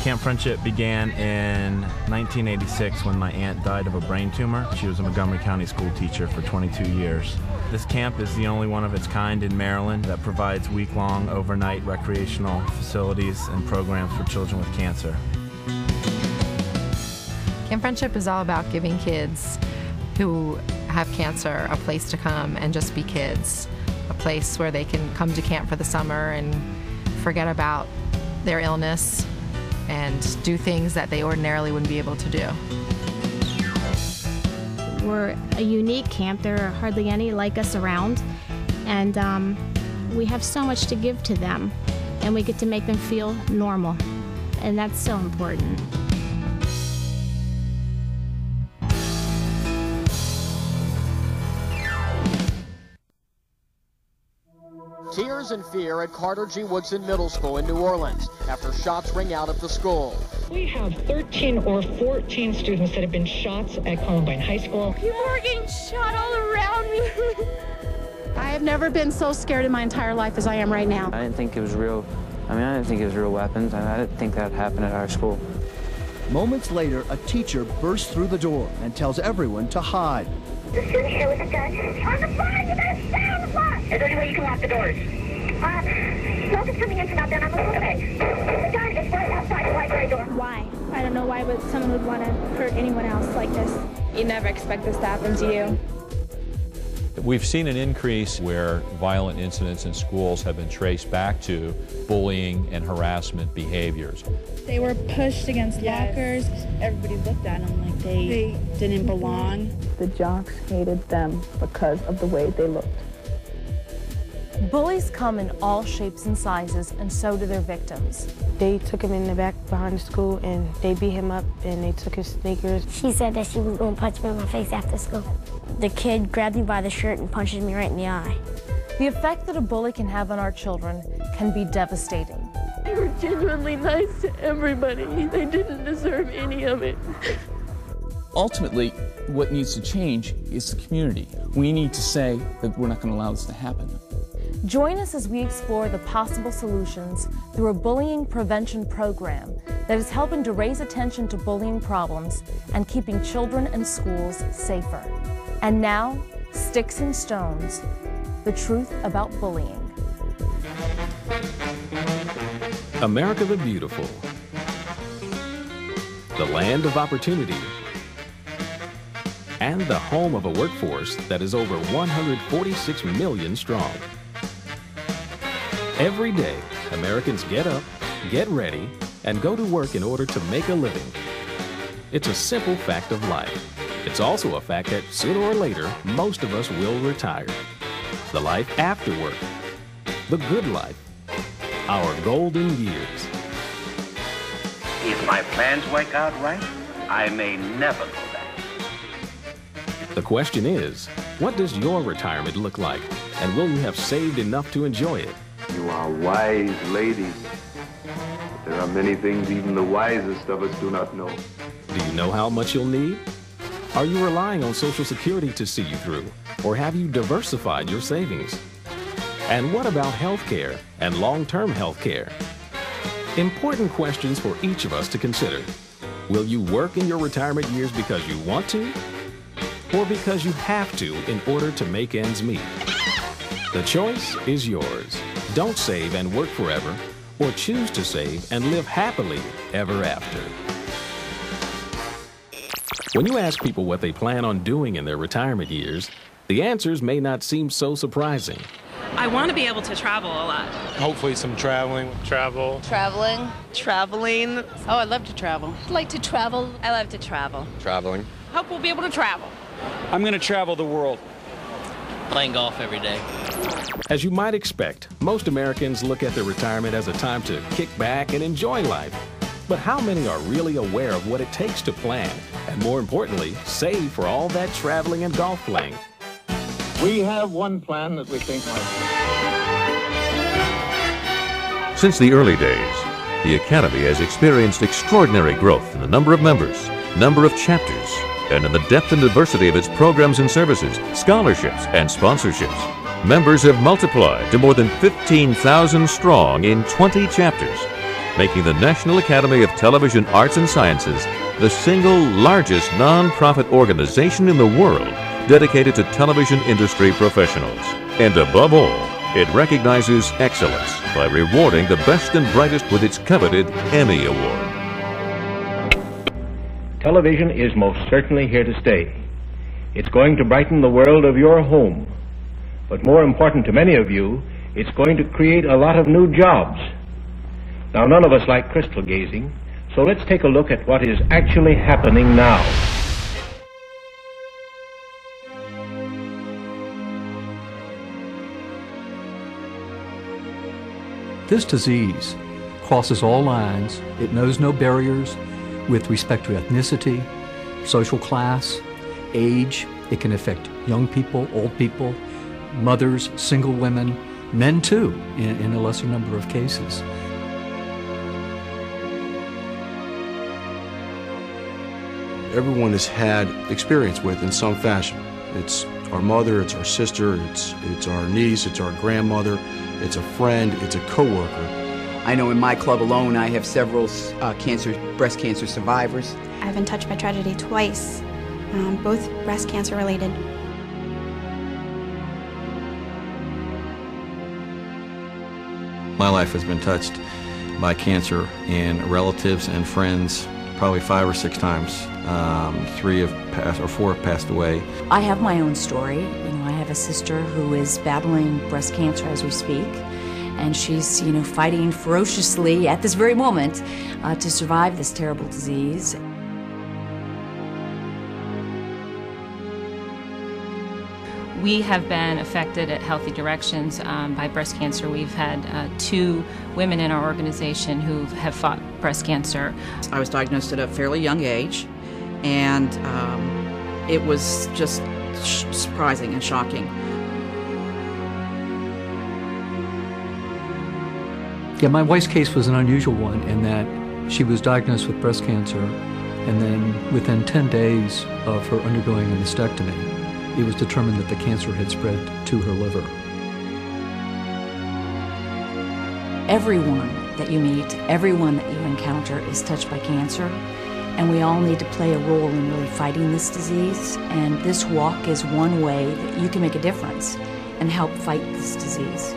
Camp Friendship began in 1986 when my aunt died of a brain tumor. She was a Montgomery County school teacher for 22 years. This camp is the only one of its kind in Maryland that provides week-long overnight recreational facilities and programs for children with cancer. Camp Friendship is all about giving kids who have cancer a place to come and just be kids, a place where they can come to camp for the summer and forget about their illness and do things that they ordinarily wouldn't be able to do. We're a unique camp. There are hardly any like us around, and we have so much to give to them, and we get to make them feel normal, and that's so important. Tears and fear at Carter G. Woodson Middle School in New Orleans after shots ring out of the school. We have 13 or 14 students that have been shot at Columbine High School. People are getting shot all around me. I have never been so scared in my entire life as I am right now. I didn't think it was real. I didn't think it was real weapons. I didn't think that happened at our school. Moments later, a teacher bursts through the door and tells everyone to hide. The student here with a gun. On the floor! You better stay on the floor! Is there any way you can lock the doors? Smoke is coming in from out there on the hallway. The gun is right outside the library door. Why? I don't know why someone would want to hurt anyone else like this. You never expect this to happen to you. We've seen an increase where violent incidents in schools have been traced back to bullying and harassment behaviors. They were pushed against lockers. Everybody looked at them like they didn't belong. The jocks hated them because of the way they looked. Bullies come in all shapes and sizes, and so do their victims. They took him in the back behind the school, and they beat him up, and they took his sneakers. She said that she was going to punch me in my face after school. The kid grabbed me by the shirt and punches me right in the eye. The effect that a bully can have on our children can be devastating. They were genuinely nice to everybody. They didn't deserve any of it. Ultimately, what needs to change is the community. We need to say that we're not going to allow this to happen. Join us as we explore the possible solutions through a bullying prevention program that is helping to raise attention to bullying problems and keeping children and schools safer. And now, Sticks and Stones, the truth about bullying. America the Beautiful, the land of opportunity, and the home of a workforce that is over 146 million strong. Every day, Americans get up, get ready, and go to work in order to make a living. It's a simple fact of life. It's also a fact that sooner or later, most of us will retire. The life after work, the good life, our golden years. If my plans work out right, I may never go back. The question is, what does your retirement look like? And will you have saved enough to enjoy it? You are wise ladies. But there are many things even the wisest of us do not know. Do you know how much you'll need? Are you relying on Social Security to see you through? Or have you diversified your savings? And what about health care and long-term health care? Important questions for each of us to consider. Will you work in your retirement years because you want to? Or because you have to in order to make ends meet? The choice is yours. Don't save and work forever, or choose to save and live happily ever after. When you ask people what they plan on doing in their retirement years, the answers may not seem so surprising. I want to be able to travel a lot. Hopefully some traveling. Traveling. Oh, I love to travel. I'd like to travel. I love to travel. Traveling. Hope we'll be able to travel. I'm going to travel the world. Playing golf every day. As you might expect, most Americans look at their retirement as a time to kick back and enjoy life. But how many are really aware of what it takes to plan, and more importantly, save for all that traveling and golf playing? We have one plan that we think might work. Since the early days, the Academy has experienced extraordinary growth in the number of members, number of chapters, and in the depth and diversity of its programs and services, scholarships, and sponsorships. Members have multiplied to more than 15,000 strong in 20 chapters. making the National Academy of Television Arts and Sciences the single largest non-profit organization in the world dedicated to television industry professionals. And above all, it recognizes excellence by rewarding the best and brightest with its coveted Emmy Award. Television is most certainly here to stay. It's going to brighten the world of your home. But more important to many of you, it's going to create a lot of new jobs. Now, none of us like crystal gazing, so let's take a look at what is actually happening now. This disease crosses all lines. It knows no barriers with respect to ethnicity, social class, age. It can affect young people, old people, mothers, single women, men too, in a lesser number of cases. Everyone has had experience with in some fashion. It's our mother, it's our sister, it's our niece, it's our grandmother, it's a friend, it's a coworker. I know in my club alone I have several breast cancer survivors. I've been touched by tragedy twice, both breast cancer related. My life has been touched by cancer, and relatives and friends probably 5 or 6 times. 3 have passed, or 4 have passed away. I have my own story. I have a sister who is battling breast cancer as we speak, and she's, fighting ferociously at this very moment to survive this terrible disease. We have been affected at Healthy Directions by breast cancer. We've had 2 women in our organization who have fought breast cancer. I was diagnosed at a fairly young age, and it was just surprising and shocking. Yeah, my wife's case was an unusual one in that she was diagnosed with breast cancer, and then within 10 days of her undergoing a mastectomy, it was determined that the cancer had spread to her liver. Everyone that you meet, everyone that you encounter is touched by cancer, and we all need to play a role in really fighting this disease, and this walk is one way that you can make a difference and help fight this disease.